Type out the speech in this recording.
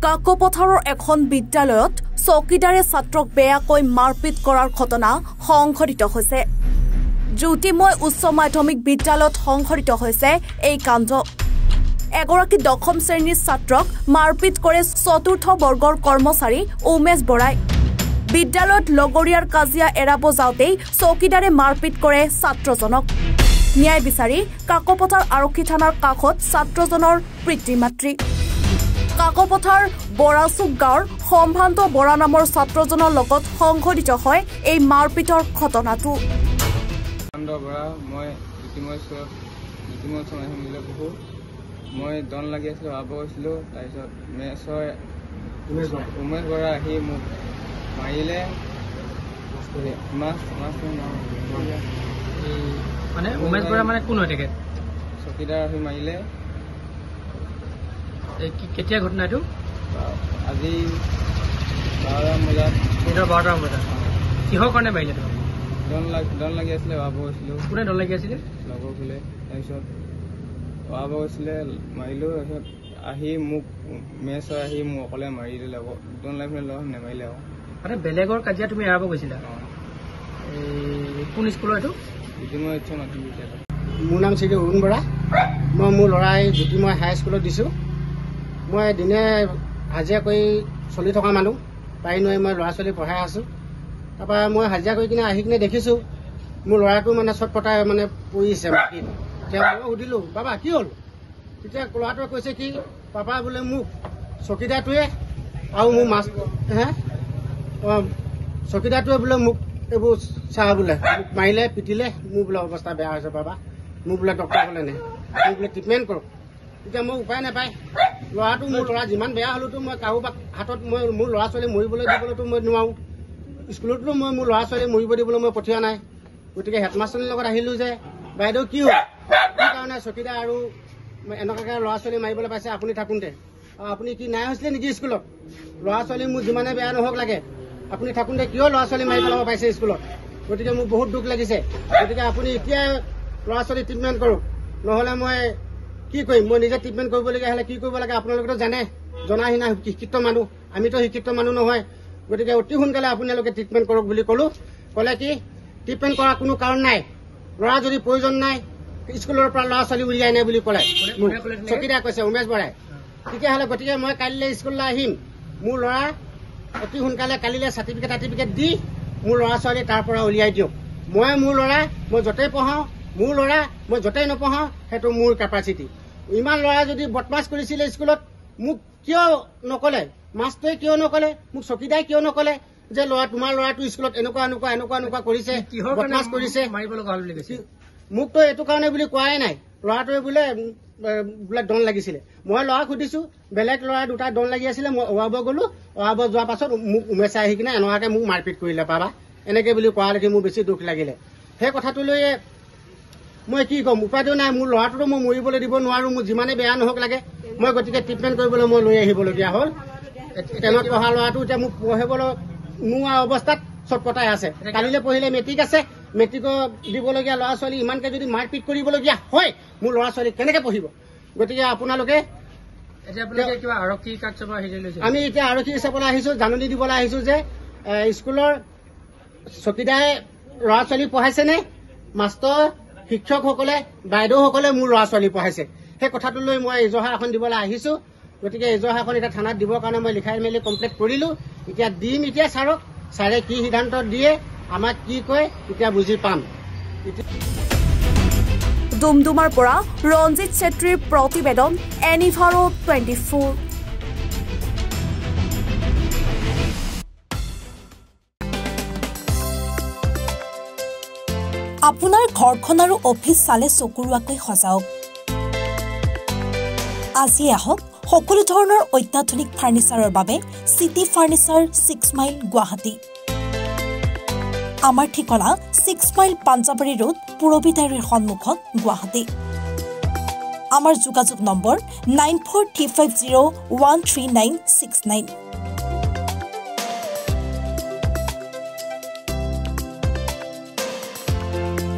কাকপথাৰৰ এখন বিদ্যালয়ত চকীদাৰে ছাত্ৰক বেয়াকৈ মাৰপিট কৰাৰ ঘটনা সংঘটিত হৈছে। জ্যোতিময় উচ্চ মাধ্যমিক বিদ্যালয়ত সংঘটিত হৈছে এই কাণ্ড। এগৰাকী দশম শ্ৰেণীৰ ছাত্ৰক মাৰপিট কৰে চতুৰ্থ বৰ্গৰ কৰ্মচাৰী উমেশ বৰাই। বিদ্যালয়ত লগৰীয়াৰ কাজিয়া এৰাব যাওঁতেই চকীদাৰে মাৰপিট কৰে ছাত্ৰজনক। ন্যায় বিচাৰি কাকপথাৰ আৰক্ষী থানাৰ কাষত ছাত্ৰজনৰ পিতৃ মাতৃ। কাকপথাৰ বৰাচুক গাঁৱৰ সম্ভ্ৰান্ত বৰা নামৰ ছাত্ৰজনৰ লগত সংঘটিত হয় এই মাৰপিটৰ ঘটনাটো। মই দন লাগি আছিলোঁ, আব গৈছিলোঁ। তাৰপিছত উমেশ বৰা আহি মোক মাৰিলে। মানে উমেশ বৰা মানে কোন হৈ থাকে? চকীদাৰ আহি মাৰিলে। কেতিয়া ঘটনা এইটো? আজি 12টা বজাত। 12টা বজাত। কিহৰ কাৰণে মাৰিলে তোমাক? দন লাগি আছিলে, আব গৈছিলোঁ। কোনে দন লাগি আছিলে? লগৰ বোলে। তাৰপিছত আব গৈছিলে, মাৰিলোঁ। তাৰপিছত আহি মোক মেচ আহি মোক অকলে মাৰি দিলে। দন লাগি পেলাই নেমাৰিলে আৰু। মানে বেলেগৰ কাজিয়া তুমি এৰাব গৈছিলা? কোন স্কুলৰ এইটো? জ্যোতিময় উচ্চ মাধ্যমিক বিদ্যালয়। মোৰ নাম শ্ৰী অৰুণ বৰা। মই মোৰ ল'ৰাই জ্যোতিময় হাই স্কুলত দিছোঁ। মই দিনে হাজিৰা কৰি চলি থকা মানুহ, পাৰি নোৱাৰি মই ল'ৰা ছোৱালী পঢ়াই আছোঁ। তাৰপৰা মই হাজিৰা কৰি কিনে আহি কিনে দেখিছোঁ মোৰ ল'ৰাটো মানে চটপটাই মানে পৰিছে মাটিত। তেতিয়া মই সুধিলোঁ, বাবা কি হ'ল? তেতিয়া ল'ৰাটোৱে কৈছে কি, পাপা বোলে মোক চকীদাৰটোৱে আৰু মোৰ মাছ চকীদাৰটোৱে বোলে মোক এইবোৰ চাহ বোলে মোক মাৰিলে, পিটিলে। মোৰ বোলে অৱস্থা বেয়া হৈছে বাবা, মোক বোলে ডক্টৰ বোলে নে, মোক বোলে ট্ৰিটমেণ্ট কৰক। তেতিয়া মই উপায় নাপায়, ল'ৰাটো মোৰ ল'ৰা যিমান বেয়া হ'লেওতো মই কাৰোবাক হাতত মই মোৰ ল'ৰা ছোৱালী মৰিবলৈ দিবলৈতো মই নোৱাৰোঁ। স্কুলতো মই মোৰ ল'ৰা ছোৱালী মৰিব দিবলৈ মই পঠিওৱা নাই। গতিকে হেডমাষ্টাৰৰ লগত আহিলোঁ যে, বাইদেউ কি হ'ল, কি কাৰণে চকীদাৰ আৰু এনেকুৱাকৈ ল'ৰা ছোৱালী মাৰিবলৈ পাইছে আপুনি থাকোঁতে? আপুনি কি নাই হৈছিলে নেকি স্কুলত? ল'ৰা ছোৱালী মোৰ যিমানে বেয়া নহওক লাগে, আপুনি থাকোঁতে কিয় ল'ৰা ছোৱালী মাৰি পেলাব পাইছে স্কুলত? গতিকে মোৰ বহুত দুখ লাগিছে। গতিকে আপুনি এতিয়াই ল'ৰা ছোৱালী ট্ৰিটমেণ্ট কৰক, নহ'লে মই কি কৰিম? মই নিজে ট্ৰিটমেণ্ট কৰিবলগীয়া হ'লে কি কৰিব লাগে আপোনালোকেতো জানে, জনাহিনা শিক্ষিত মানুহ, আমিতো শিক্ষিত মানুহ নহয়। গতিকে অতি সোনকালে আপোনালোকে ট্ৰিটমেণ্ট কৰক বুলি ক'লোঁ। ক'লে কি ট্ৰিটমেণ্ট কৰাৰ কোনো কাৰণ নাই, ল'ৰা যদি প্ৰয়োজন নাই স্কুলৰ পৰা ল'ৰা ছোৱালী উলিয়াই নাই বুলি ক'লে। চকীদাৰ কৈছে উমেশ বৰাই। তেতিয়াহ'লে গতিকে মই কাইলৈ স্কুললৈ আহিম, মোৰ ল'ৰা অতি সোনকালে কালিলৈ চাৰ্টিফিকেট দি মোৰ ল'ৰা ছোৱালী তাৰ পৰা উলিয়াই দিয়ক। মই মোৰ ল'ৰা মই য'তেই পঢ়াওঁ, মোৰ ল'ৰা মই য'তেই নপঢ়াওঁ, সেইটো মোৰ কেপাচিটি। ইমান ল'ৰা যদি বদমাছ কৰিছিলে স্কুলত, মোক কিয় নক'লে? মাষ্টৰে কিয় নক'লে? মোক চকীদাৰে কিয় নক'লে যে তোমাৰ ল'ৰাটো স্কুলত এনেকুৱা কৰিছে, বদমাছ কৰিছে? মোকতো এইটো কাৰণে বুলি কোৱাই নাই। ল'ৰাটোৱে বোলে দন লাগিছিলে। মই ল'ৰাক সুধিছোঁ, বেলেগ ল'ৰা দুটা দন লাগি আছিলে, মই অৱাব গ'লোঁ। অৱাব যোৱাৰ পাছত মোক উমেশে আহি কিনে এনেকুৱাকৈ মোক মাৰপিট কৰিলে পাবা, এনেকৈ বুলি কোৱা দেখি মোৰ বেছি দুখ লাগিলে। সেই কথাটো লৈ মই কি ক'ম, উপায়টো নাই। মোৰ ল'ৰাটোতো মই মৰিবলৈ দিব নোৱাৰোঁ, মোৰ যিমানেই বেয়া নহওক লাগে। মই গতিকে ট্ৰিটমেণ্ট কৰিবলৈ মই লৈ আহিবলগীয়া হ'ল। 10ত পঢ়া ল'ৰাটো এতিয়া মোক পঢ়িবলৈ নোৱা অৱস্থাত চটপটাই আছে। কালিলৈ পঢ়িলে মেট্ৰিক আছে, মেট্ৰিকৰ দিবলগীয়া ল'ৰা ছোৱালী ইমানকৈ যদি মাৰপিট কৰিবলগীয়া হয়, মোৰ ল'ৰা ছোৱালী কেনেকৈ পঢ়িব? গতিকে আপোনালোকে আমি এতিয়া আৰক্ষী হিচাপলৈ আহিছোঁ, জাননী দিবলৈ আহিছোঁ যে স্কুলৰ চকীদাৰে ল'ৰা ছোৱালী পঢ়াইছেনে, মাষ্টৰ শিক্ষকসকলে বাইদেউসকলে মোৰ ল'ৰা ছোৱালী পঢ়াইছে, সেই কথাটো লৈ মই এজহা এখন দিবলৈ আহিছোঁ। গতিকে এজহাখন এতিয়া থানাত দিবৰ কাৰণে মই লিখাই মেলি কমপ্লিট কৰিলোঁ। এতিয়া দিম, এতিয়া ছাৰক, ছাৰে কি সিদ্ধান্ত দিয়ে, আমাক কি কয় এতিয়া বুজি পাম। ডুমডুমাৰ পৰা ৰঞ্জিত চেত্ৰীৰ প্ৰতিবেদন, এনিভাৰো 24। আপোনাৰ ঘৰখন আৰু অফিচ চালে চকুৰোৱাকৈ সজাওক। আজি আহক সকলো ধৰণৰ অত্যাধুনিক ফাৰ্নিচাৰৰ বাবে চিটি ফাৰ্নিচাৰ 6 মাইল গুৱাহাটী। আমাৰ ঠিকনা 6 মাইল পাঞ্জাবাৰী ৰোড, পুৰবিতাৰীৰ সন্মুখত, গুৱাহাটী। আমাৰ যোগাযোগ নম্বৰ 9435013969।